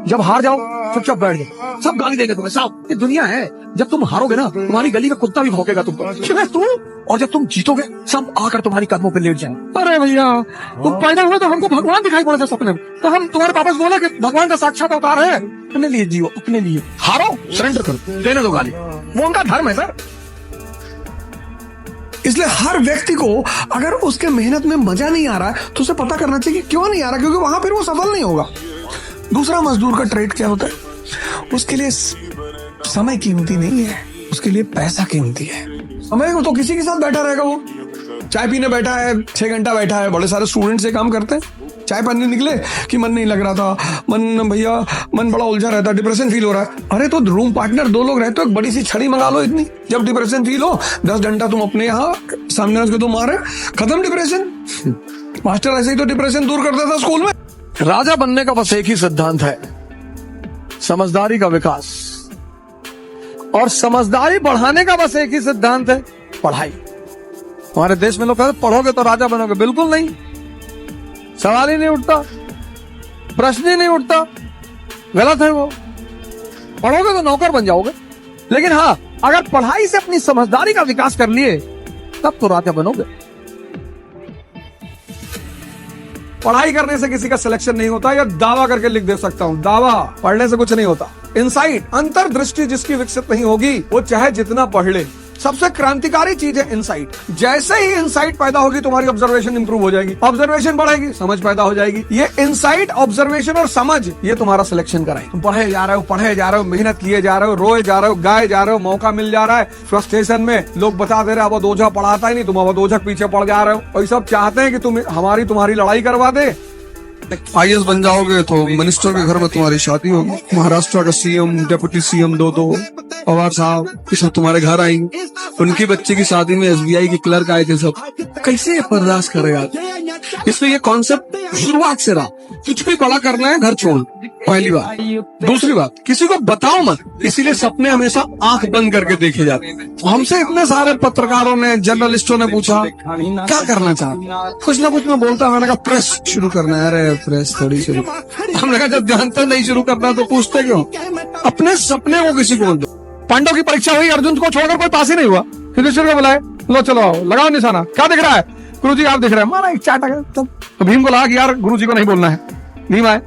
जब हार जाओ चुपचाप बैठ जाओ, सब गाली देंगे तुम्हें, सब। ये दुनिया है, जब तुम हारोगे ना तुम्हारी गली का कुत्ता भी भौंकेगा तुम पर, तू। और जब तुम जीतोगे सब आकर तुम्हारी कदमों पे लेट जाएंगे। अरे भैया तुम पैदा हुए तो हमको भगवान दिखाई पड़े थे सपने में, तो हम तुम्हारे पापा से बोले कि भगवान का साक्षात अवतार है। अपने लिए जियो, अपने लिए हारो, सरेंडर करो, देने दो गाली, वो उनका धर्म है सर। इसलिए हर व्यक्ति को अगर उसके मेहनत में मजा नहीं आ रहा है तो उसे पता करना चाहिए कि क्यों नहीं आ रहा, क्योंकि वहां फिर वो सफल नहीं होगा। दूसरा मजदूर का ट्रेड क्या होता है, उसके लिए समय कीमती नहीं है, उसके लिए पैसा कीमती है। समय को तो किसी के साथ बैठा रहेगा, वो चाय पीने बैठा है, 6 घंटा बैठा है। बड़े सारे स्टूडेंट से काम करते हैं, चाय पीने निकले कि मन नहीं लग रहा था, मन बड़ा उलझा रहता है, डिप्रेशन फील हो रहा है। अरे तो रूम पार्टनर 2 लोग रहते हो, एक बड़ी सी छड़ी मंगा लो इतनी, जब डिप्रेशन फील हो 10 घंटा तुम अपने यहाँ सामने उसके तो मारे, खत्म डिप्रेशन। मास्टर ऐसे ही तो डिप्रेशन दूर करता था स्कूल में। राजा बनने का बस एक ही सिद्धांत है, समझदारी का विकास, और समझदारी बढ़ाने का बस एक ही सिद्धांत है, पढ़ाई। हमारे देश में लोग कहते पढ़ोगे तो राजा बनोगे, बिल्कुल नहीं, सवाल ही नहीं उठता, प्रश्न ही नहीं उठता, गलत है वो। पढ़ोगे तो नौकर बन जाओगे, लेकिन हाँ अगर पढ़ाई से अपनी समझदारी का विकास कर लिए तब तो राजा बनोगे। पढ़ाई करने से किसी का सिलेक्शन नहीं होता, या दावा करके लिख दे सकता हूं, दावा पढ़ने से कुछ नहीं होता। इनसाइट, अंतर्दृष्टि जिसकी विकसित नहीं होगी वो चाहे जितना पढ़ ले। सबसे क्रांतिकारी चीज है इनसाइट। जैसे ही इनसाइट पैदा होगी तुम्हारी ऑब्जर्वेशन इंप्रूव हो जाएगी, ऑब्जर्वेशन बढ़ेगी, समझ पैदा हो जाएगी। ये इनसाइट, ऑब्जर्वेशन और समझ, ये तुम्हारा सिलेक्शन कराएगी। तुम पढ़े जा रहे हो, मेहनत किए जा रहे हो, रोए जा रहे हो, गाए जा रहे हो, मौका मिल जा रहा है, फ्रस्ट्रेशन में लोग बता दे रहे हैं अब ओझा पढ़ाता ही नहीं, तुम अब ओझा पीछे पड़ जा रहे हो, और सब चाहते हैं कि तुम तुम्हारी लड़ाई करवा दे। IAS बन जाओगे तो मिनिस्टर के घर में तुम्हारी शादी होगी, महाराष्ट्र का सीएम, डिप्टी सीएम 2 पवार साहब ये सब तुम्हारे घर आएंगे, उनकी बच्चे की शादी में SBI के क्लर्क आए थे सब। कैसे बर्दाश्त करेगा? इसलिए ये कॉन्सेप्ट शुरुआत से रहा, कुछ भी बड़ा करना है घर छोड़, पहली बात। दूसरी बात, किसी को बताओ मत, इसीलिए सपने हमेशा आंख बंद करके देखे जाते हैं। हमसे इतने सारे पत्रकारों ने, जर्नलिस्टों ने पूछा क्या करना चाहते, कुछ ना कुछ मैं बोलता, मैंने कहा प्रेस शुरू करना है। अरे प्रेस थोड़ी शुरू, हमने कहा जब जानते नहीं शुरू करना तो पूछते क्यों? अपने सपने को किसी को दो। पांडव की परीक्षा हुई, अर्जुन को छोड़कर कोई पास ही नहीं हुआ, युधिष्ठिर को बुलाए, लो चलो आओ, लगाओ निशाना, क्या दिख रहा है? गुरुजी आप दिख रहे हैं, मारा एक चाटा। तो भीम को लगा कि यार गुरुजी को नहीं बोलना है, भीम आए,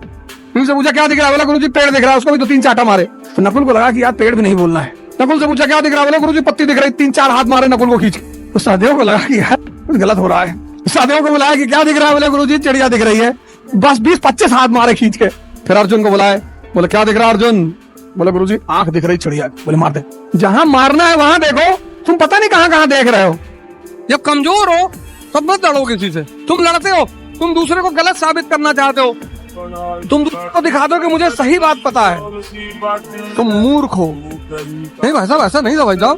भीम से पूछा क्या दिख रहा है? बोला गुरुजी पेड़ दिख रहा है, उसको भी 2-3 चाटा मारे। तो नकुल को लगा कि यार पेड़ भी नहीं बोलना है। नकुल से पूछा क्या दिख रहा है? बोला गुरुजी पत्ती दिख रही, 3-4 हाथ मारे नकुल को खींच के। तो सहदेव को लगा कि यार कुछ गलत हो रहा है, सहदेव को बुलाया कि क्या दिख रहा है? बोले गुरुजी चिड़िया दिख रही है, बस 20-25 हाथ मारे खींच के। फिर अर्जुन को बुलाए, बोले क्या दिख रहा है अर्जुन? बोले गुरुजी आंख दिख रही चिड़िया। बोले मार दे, जहां मारना है वहां देखो, तुम पता नहीं कहां देख रहे हो। जब कमजोर हो तब मत लड़ो किसी से, तुम लड़ते हो, तुम दूसरे को गलत साबित करना चाहते हो, तुम दूसरे को दिखा दो कि मुझे सही बात पता है, तुम मूर्ख हो। नहीं भाई साहब ऐसा नहीं था भाई साहब,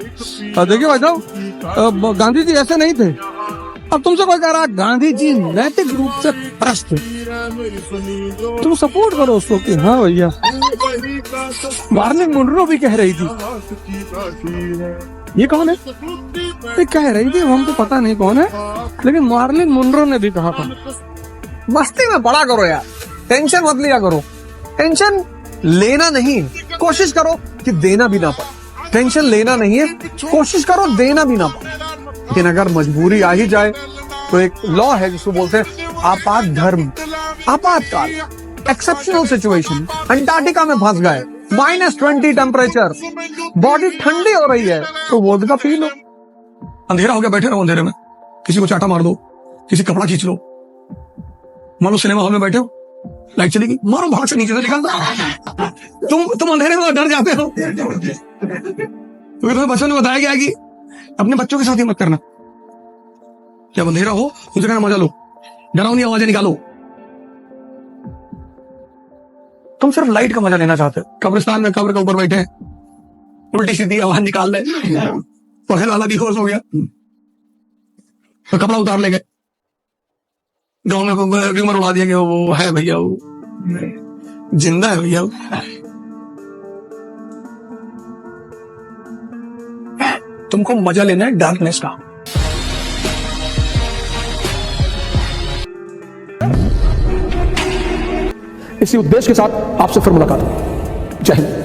देखिए भाई साहब गांधी जी ऐसे नहीं थे। अब तुमसे कोई कह रहा गांधी जी नैतिक रूप से भ्रष्ट, तुम सपोर्ट करो उसको कि हाँ भैया। मार्लिन मुनरो भी कह रही थी, ये कौन है? ये कह रही थी, हमको पता नहीं कौन है, लेकिन मार्लिन मुनरो ने भी कहा था। मस्ती में बड़ा करो यार, टेंशन मत लिया करो, टेंशन लेना नहीं, कोशिश करो कि देना भी ना पड़े। टेंशन लेना नहीं है, कोशिश करो देना भी ना पड़े। लेकिन अगर मजबूरी आ ही जाए तो एक लॉ है जिसको बोलते हैं आपात धर्म, आपातकाल, एक्सेप्शनल सिचुएशन। अंटार्कटिका में फंस गए, -20 टेम्परेचर, बॉडी ठंडी हो रही है, तो वोदका पी लो। अंधेरा हो गया, बैठे रहो अंधेरे में, किसी को चाटा मार दो, किसी कपड़ा खींच लो। मान लो सिनेमा हॉल में बैठे हो, लाइट चलेगी, मारो भाग से नीचे से निकल दो। तुम अंधेरे में डर जाते हो, क्योंकि तुम्हें बच्चों ने बताया गया कि अपने बच्चों के साथ ही मत करना। जब अंधेरा हो उस जगह मजा लो, डरावनी आवाजें निकालो। तुम सिर्फ लाइट का मजा लेना चाहते हो। कब्रिस्तान में कब्र के ऊपर बैठे, उल्टी सीधी आवाज निकाल रहे, पढ़ने वाला भी होश हो गया, तो कपड़ा उतार ले गए, गाँव में रूमर उड़ा दिया कि वो है भैया, वो जिंदा है भैया। तुमको मजा लेना है डार्कनेस का। इसी उद्देश्य के साथ आपसे फिर मुलाकात होगी। जय हिंद।